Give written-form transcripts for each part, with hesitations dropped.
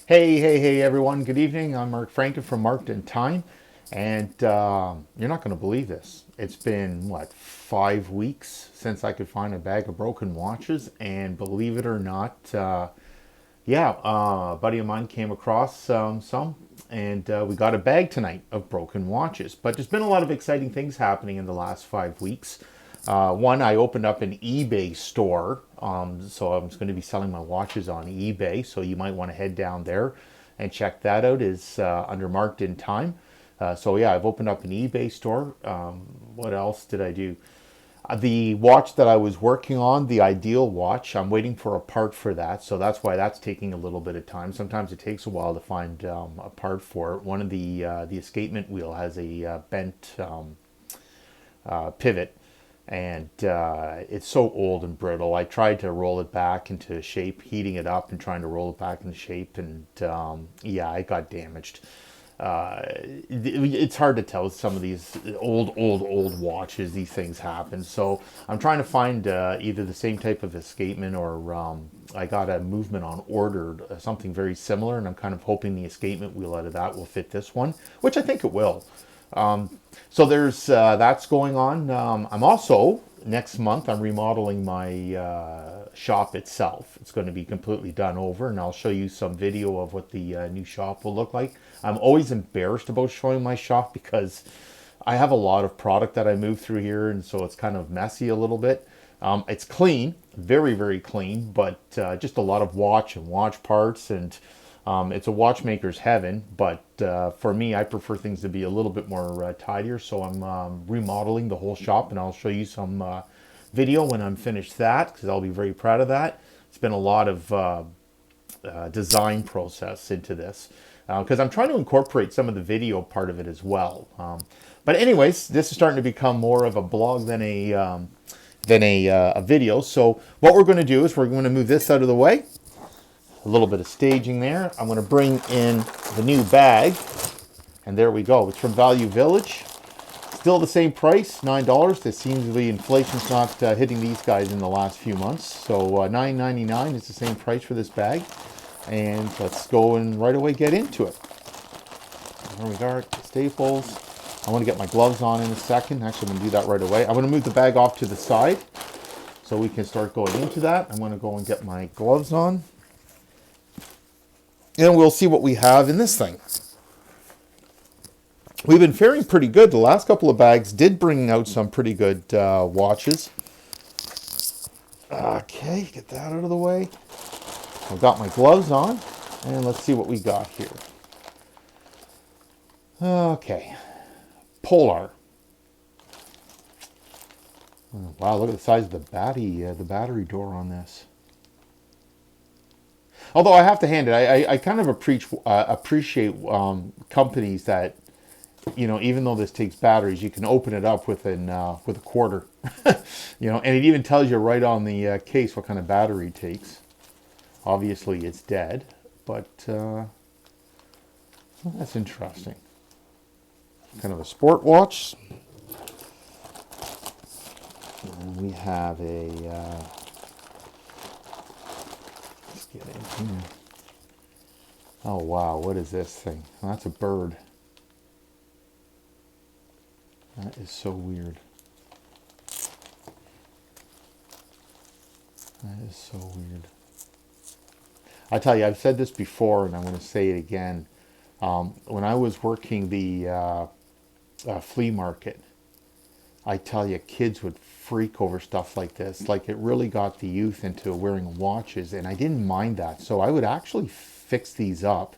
Hey, everyone. Good evening. I'm Mark Franken from Marked in Time. And you're not going to believe this. It's been, what, 5 weeks since I could find a bag of broken watches. And believe it or not, a buddy of mine came across some. And we got a bag tonight of broken watches. But there's been a lot of exciting things happening in the last 5 weeks. One, I opened up an eBay store. So I'm going to be selling my watches on eBay. So you might want to head down there and check that out. Is under Marked in Time. I've opened up an eBay store. What else did I do? The watch that I was working on, the Ideal watch, I'm waiting for a part for that. So that's why that's taking a little bit of time. Sometimes it takes a while to find a part for it. One of the escapement wheel has a bent pivot, and it's so old and brittle. I tried to roll it back into shape, heating it up and trying to roll it back into shape, and it got damaged. It's hard to tell with some of these old watches. These things happen. So I'm trying to find either the same type of escapement or I got a movement on ordered, something very similar, and I'm kind of hoping the escapement wheel out of that will fit this one, which I think it will. So there's that's going on. I'm also next month I'm remodeling my shop itself. It's going to be completely done over, and I'll show you some video of what the new shop will look like. I'm always embarrassed about showing my shop because I have a lot of product that I move through here, and so it's kind of messy a little bit. It's clean, very clean, but just a lot of watch and watch parts, and it's a watchmaker's heaven. But for me, I prefer things to be a little bit more tidier. So I'm remodeling the whole shop, and I'll show you some video when I'm finished that, because I'll be very proud of that. It's been a lot of design process into this because I'm trying to incorporate some of the video part of it as well. But anyways, this is starting to become more of a blog than a video. So what we're going to do is we're going to move this out of the way. A little bit of staging there. I'm going to bring in the new bag, and there we go. It's from Value Village. Still the same price, $9. This seems to be inflation's not hitting these guys in the last few months. So $9.99 is the same price for this bag. And let's go and right away get into it. There we are, staples. I want to get my gloves on in a second. Actually, I'm going to do that right away. I'm going to move the bag off to the side so we can start going into that. I'm going to go and get my gloves on. And we'll see what we have in this thing. We've been faring pretty good. The last couple of bags did bring out some pretty good watches. Okay, get that out of the way. I've got my gloves on, and let's see what we got here. Okay, Polar. Oh, wow, look at the size of the battery door on this. Although I have to hand it, I kind of appreciate companies that, even though this takes batteries, you can open it up with a quarter, and it even tells you right on the case what kind of battery it takes. Obviously, it's dead, but that's interesting. Kind of a sport watch. And we have a. Let's get in here. Oh wow, what is this thing? Oh, that's a bird. That is so weird. That is so weird. I tell you, I've said this before, and I'm going to say it again. When I was working the flea market, I tell you, kids would freak over stuff like this. Like, it really got the youth into wearing watches, and I didn't mind that. So I would actually fix these up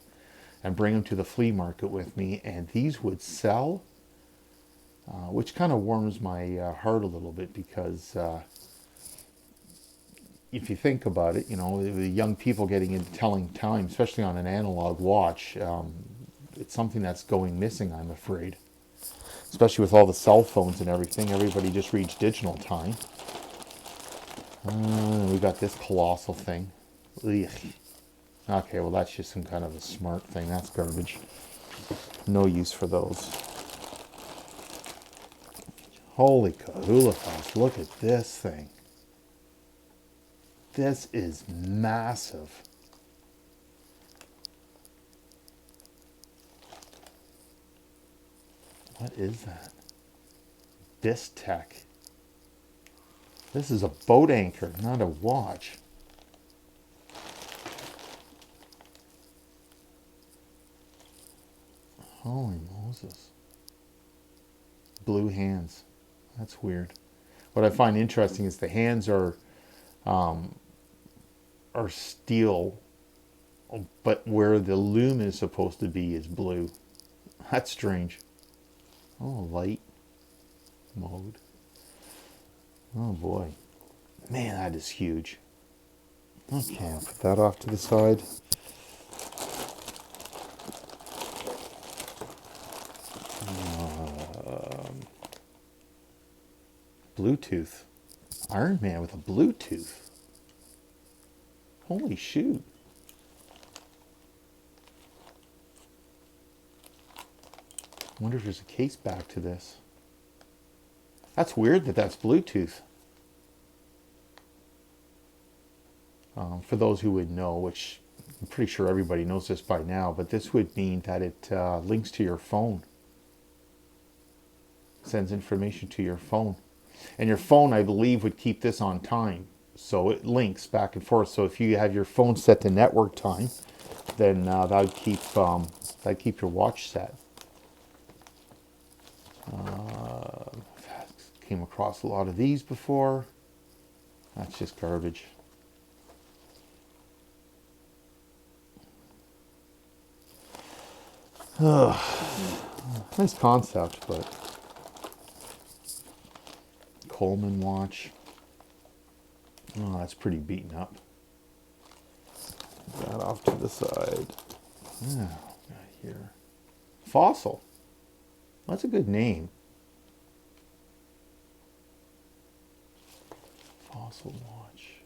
and bring them to the flea market with me, and these would sell, which kind of warms my heart a little bit because if you think about it, the young people getting into telling time, especially on an analog watch, it's something that's going missing, I'm afraid. Especially with all the cell phones and everything, everybody just reads digital time. We got this colossal thing. Ugh. Okay, well that's just some kind of a smart thing. That's garbage. No use for those. Holy kahula, folks, look at this thing. This is massive. What is that? Bistec. This is a boat anchor, not a watch. Holy Moses. Blue hands. That's weird. What I find interesting is the hands are steel, but where the loom is supposed to be is blue. That's strange. Oh, light mode. Oh boy. Man, that is huge. Okay, I'll put that off to the side. Bluetooth. Iron Man with a Bluetooth. Holy shoot. I wonder if there's a case back to this. That's weird that that's Bluetooth. For those who would know, which I'm pretty sure everybody knows this by now, but this would mean that it links to your phone. Sends information to your phone. And your phone, I believe, would keep this on time. So it links back and forth. So if you have your phone set to network time, then that'd keep your watch set. Came across a lot of these before. That's just garbage. Nice concept, but Coleman watch. Oh, that's pretty beaten up. Put that off to the side. Oh, here. Fossil. That's a good name. Fossil watch.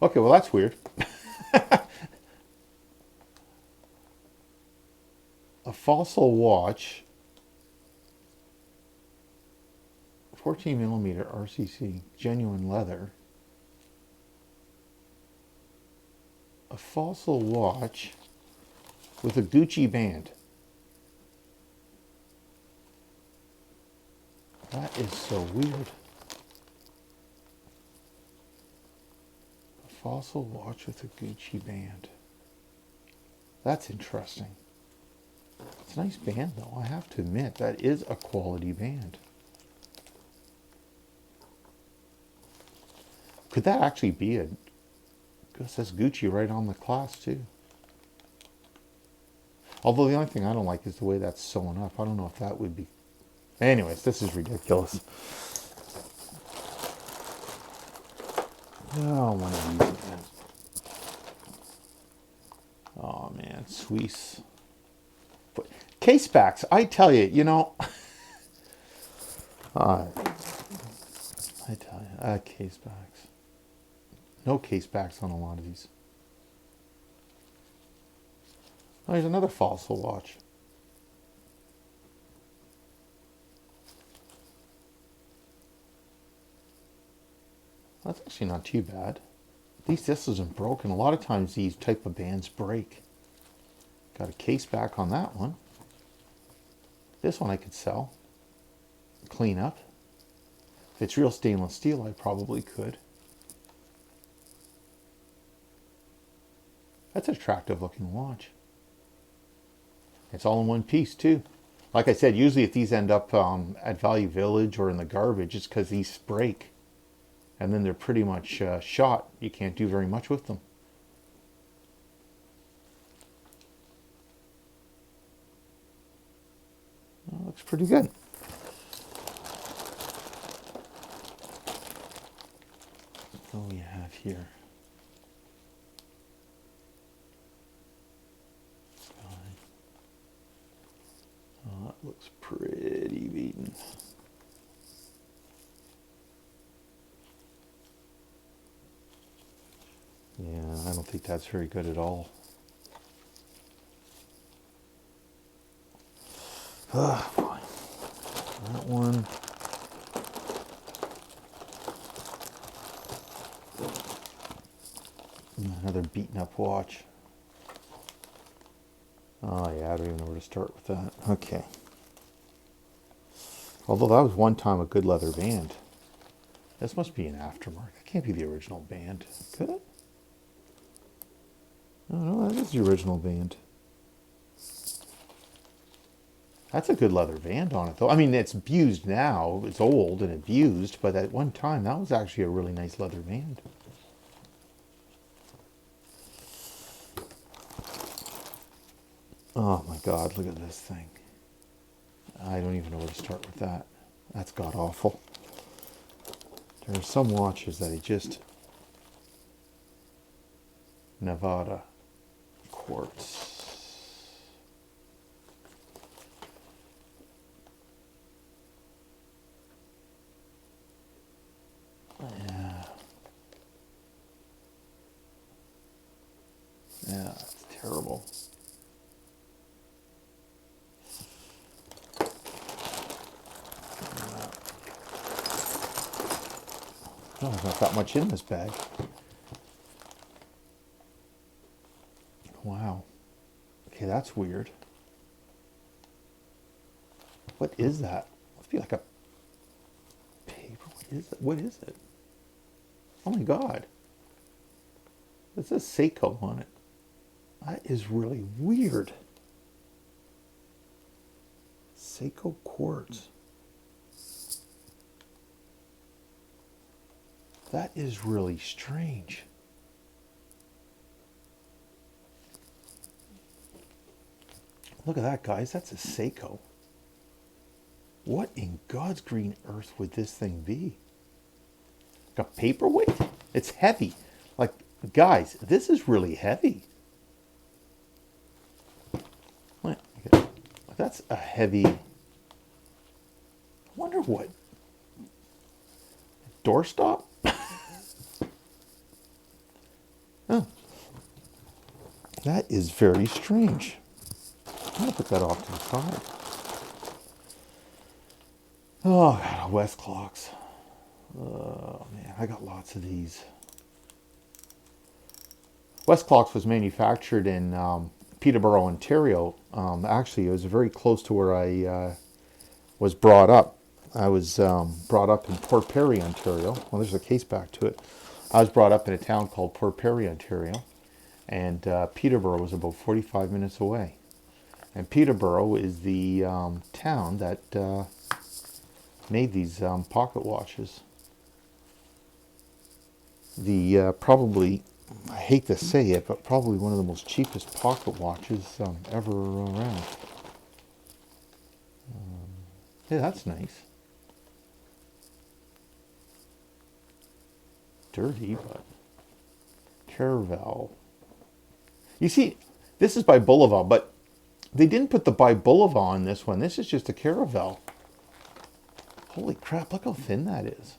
Okay, well that's weird. A Fossil watch. 14 millimeter RCC, genuine leather. A Fossil watch with a Gucci band. That is so weird. A Fossil watch with a Gucci band. That's interesting. It's a nice band though, I have to admit. That is a quality band. Could that actually be a... It says Gucci right on the clasp too. Although the only thing I don't like is the way that's sewn up. I don't know if that would be... Anyways, this is ridiculous. Oh, one of these again. Oh man, Swiss. Case backs, I tell you, you know... I tell you, case backs. No case backs on a lot of these. Oh, here's another Fossil watch. That's actually not too bad. At least this isn't broken. A lot of times these type of bands break. Got a case back on that one. This one I could sell. Clean up. If it's real stainless steel, I probably could. That's an attractive looking watch. It's all in one piece too. Like I said, usually if these end up at Value Village or in the garbage, it's because these break. And then they're pretty much shot. You can't do very much with them. Well, looks pretty good. What do we have here? Oh, that looks pretty beaten. Yeah, I don't think that's very good at all. Fine. That one. Another beaten up watch. Oh yeah, I don't even know where to start with that. Okay. Although that was one time a good leather band. This must be an aftermarket. That can't be the original band. Could it? Oh no, that is the original band. That's a good leather band on it though. I mean, it's abused now. It's old and abused, but at one time that was actually a really nice leather band. Oh my God, look at this thing. I don't even know where to start with that. That's god awful. There are some watches that he just... Nevada quartz. Yeah. Yeah, it's terrible. Oh, there's not that much in this bag. Wow. Okay, that's weird. What is that? Must be like a paper. What is it? What is it? Oh my God. It says Seiko on it. That is really weird. Seiko quartz. That is really strange. Look at that, guys. That's a Seiko. What in God's green earth would this thing be? Like a paperweight? It's heavy. Like, guys, this is really heavy. What? That's a heavy... I wonder what... Doorstop? Oh. That is very strange. I'm going to put that off to the side. Oh, God, West clocks. Oh, man, I got lots of these. West Clocks was manufactured in Peterborough, Ontario. Actually, it was very close to where I was brought up. I was brought up in Port Perry, Ontario. Well, there's a case back to it. I was brought up in a town called Port Perry, Ontario. And Peterborough was about 45 minutes away. And Peterborough is the town that made these pocket watches. The probably, I hate to say it, but probably one of the most cheapest pocket watches ever around. Yeah, that's nice. Dirty, but Caravel. You see, this is by Bolivar, but they didn't put the by Bolivar on this one. This is just a Caravel. Holy crap, look how thin that is.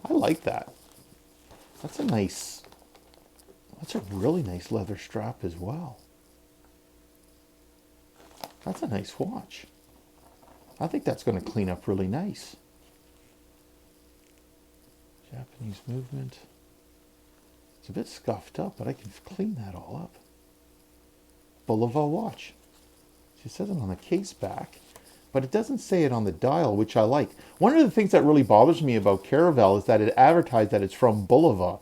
I like that. That's a nice, that's a really nice leather strap as well. That's a nice watch. I think that's going to clean up really nice. Japanese movement. It's a bit scuffed up, but I can clean that all up. Bolivar watch. It says it on the case back, but it doesn't say it on the dial, which I like. One of the things that really bothers me about Caravel is that it advertised that it's from Bolivar.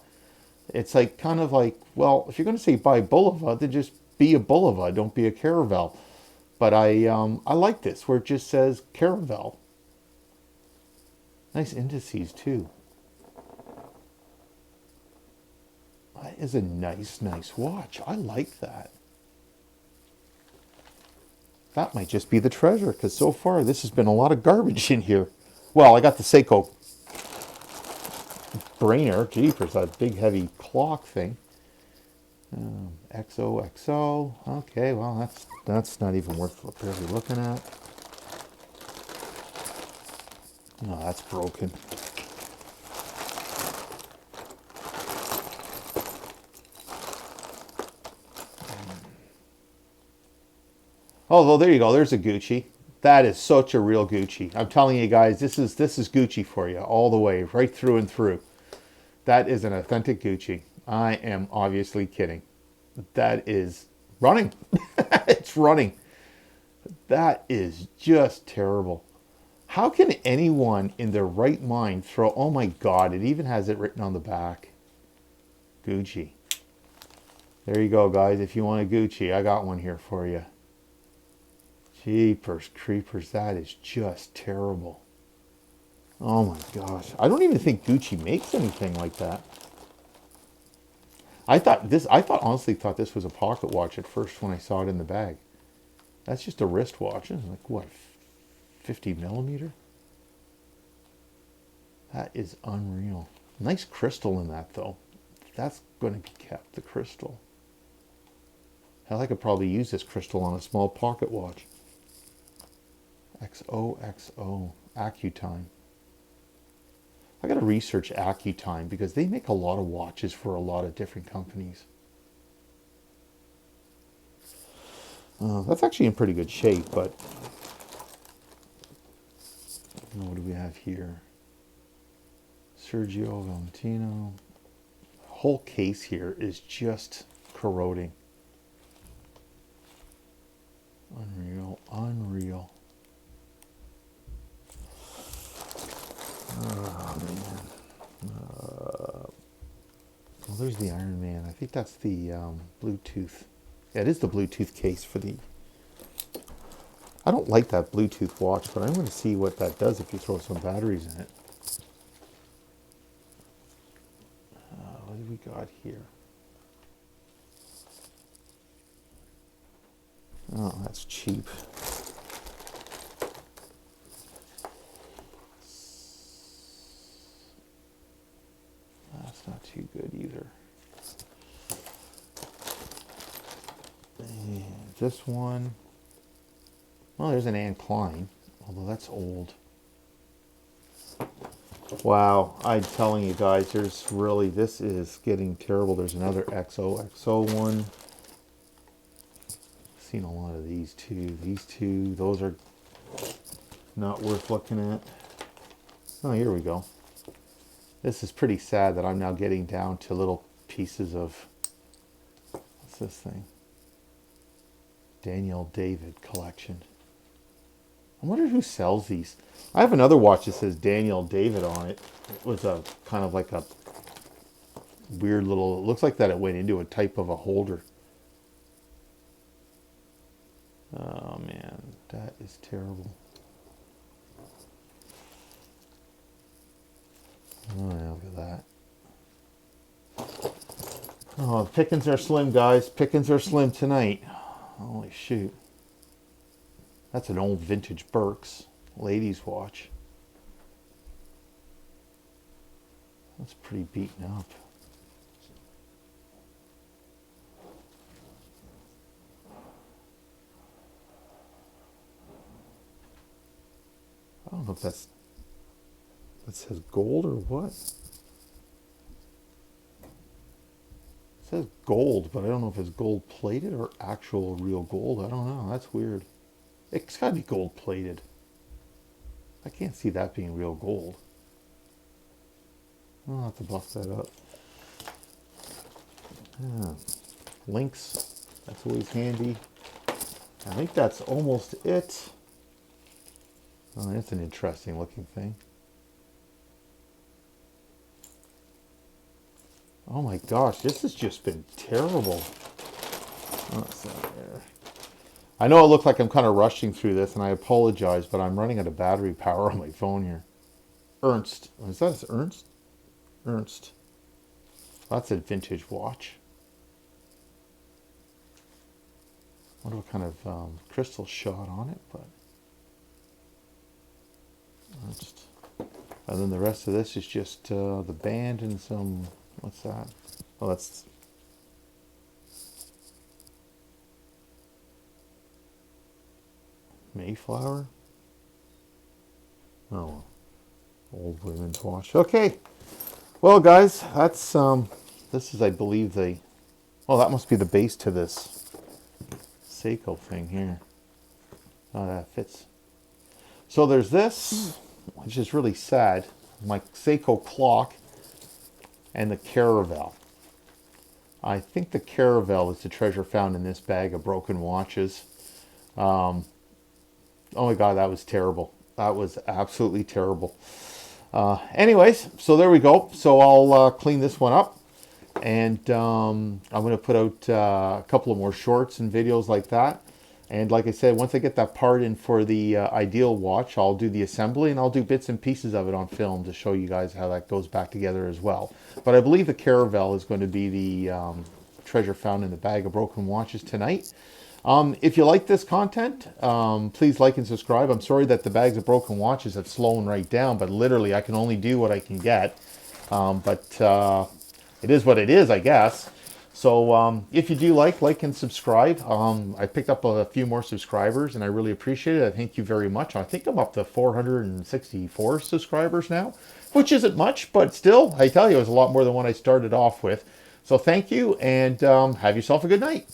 It's like kind of like, well, if you're going to say by Bolivar, then just be a Bolivar, don't be a Caravel. But I like this where it just says Caravel. Nice indices too. That is a nice watch. I like that. That might just be the treasure, because so far this has been a lot of garbage in here. Well, I got the Seiko Brainer. Jeepers, that big heavy clock thing. XOXO. Okay, well, that's not even worth barely looking at. No, that's broken. Oh, well, there you go. There's a Gucci. That is such a real Gucci. I'm telling you guys, this is Gucci for you all the way, right through and through. That is an authentic Gucci. I am obviously kidding. That is running. It's running. That is just terrible. How can anyone in their right mind throw, oh my God, it even has it written on the back. Gucci. There you go, guys. If you want a Gucci, I got one here for you. Jeepers creepers, that is just terrible. Oh my gosh. I don't even think Gucci makes anything like that. Honestly thought this was a pocket watch at first when I saw it in the bag. That's just a wristwatch. It's like, what, 50 millimeter? That is unreal. Nice crystal in that, though. That's going to be kept, the crystal. Hell, I could probably use this crystal on a small pocket watch. XOXO, AccuTime. I got to research AccuTime because they make a lot of watches for a lot of different companies. That's actually in pretty good shape, but what do we have here? Sergio Valentino. The whole case here is just corroding. Unreal, unreal. Oh man. Well, there's the Iron Man. I think that's the Bluetooth. Yeah, it is the Bluetooth case for the... I don't like that Bluetooth watch, but I'm going to see what that does if you throw some batteries in it. What do we got here? Oh, that's cheap. That's not too good either. And this one, well, there's an Anne Klein, although that's old. Wow, I'm telling you guys, this is getting terrible. There's another XOXO one. I've seen a lot of these too. These two, those are not worth looking at. Oh, here we go. This is pretty sad that I'm now getting down to little pieces of, what's this thing? Daniel David collection. I wonder who sells these. I have another watch that says Daniel David on it. It was a kind of like a weird little, it looks like that it went into a type of a holder. Oh man, that is terrible. Oh yeah, look at that. Oh, the pickings are slim, guys. Pickings are slim tonight. Holy shoot. That's an old vintage Burks ladies watch. That's pretty beaten up. I don't know if that says gold or what. It says gold, but I don't know if it's gold plated or actual real gold. I don't know. That's weird. It's got to be gold plated. I can't see that being real gold. I'll have to buff that up. Yeah. Links. That's always handy. I think that's almost it. Oh, that's an interesting looking thing. Oh my gosh, this has just been terrible. Oh, it's not there. I know it looked like I'm kind of rushing through this, and I apologize, but I'm running out of battery power on my phone here. Ernst. Is that Ernst? Ernst. That's a vintage watch. I wonder what kind of crystal shot on it, but Ernst. And then the rest of this is just the band and some, what's that? Oh, that's Mayflower. Oh, old women's watch. Okay. Well, guys, that's this is, I believe, oh, that must be the base to this Seiko thing here. Oh, that fits. So there's this, which is really sad. My Seiko clock and the Caravel. I think the Caravel is the treasure found in this bag of broken watches. Oh my God, that was terrible. That was absolutely terrible. Anyways, so there we go. So I'll clean this one up. And I'm going to put out a couple of more shorts and videos like that. And like I said, once I get that part in for the Ideal watch, I'll do the assembly and I'll do bits and pieces of it on film to show you guys how that goes back together as well. But I believe the Caravel is going to be the treasure found in the bag of broken watches tonight. If you like this content, please like and subscribe. I'm sorry that the bags of broken watches have slowed right down, but literally I can only do what I can get. It is what it is, I guess. So if you do like and subscribe, I picked up a few more subscribers and I really appreciate it. I thank you very much. I think I'm up to 464 subscribers now, which isn't much, but still, I tell you, it was a lot more than what I started off with. So thank you, and have yourself a good night.